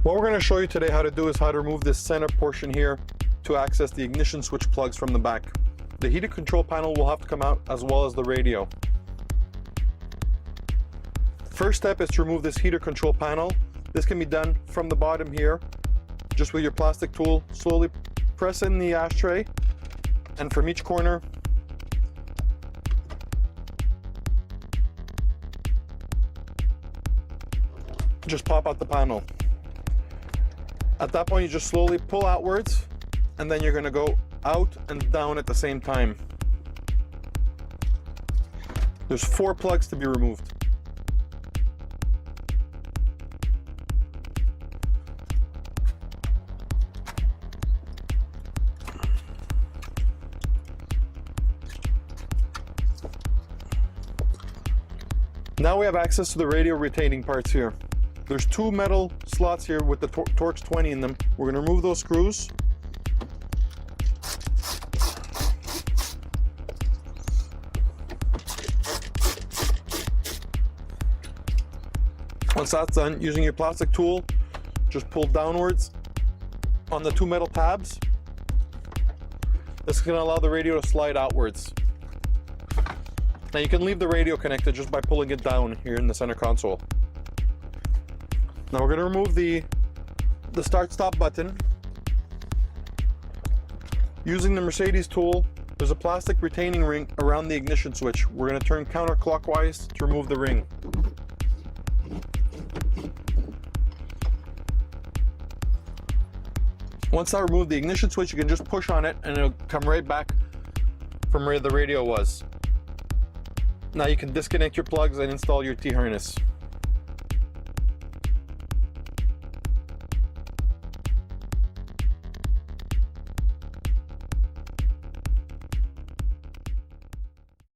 What we're going to show you today how to do is how to remove this center portion here to access the ignition switch plugs from the back. The heated control panel will have to come out as well as the radio. First step is to remove this heater control panel. This can be done from the bottom here, just with your plastic tool. Slowly press in the ashtray, and from each corner, just pop out the panel. At that point, you just slowly pull outwards, and then you're going to go out and down at the same time. There's 4 plugs to be removed. Now we have access to the radio retaining parts here. There's 2 metal slots here with the Torx 20 in them. We're going to remove those screws. Once that's done, using your plastic tool, just pull downwards on the 2 metal tabs. This is going to allow the radio to slide outwards. Now you can leave the radio connected just by pulling it down here in the center console. Now we're going to remove the start-stop button. Using the Mercedes tool, there's a plastic retaining ring around the ignition switch. We're going to turn counterclockwise to remove the ring. Once I remove the ignition switch, you can just push on it and it'll come right back from where the radio was. Now you can disconnect your plugs and install your T-harness.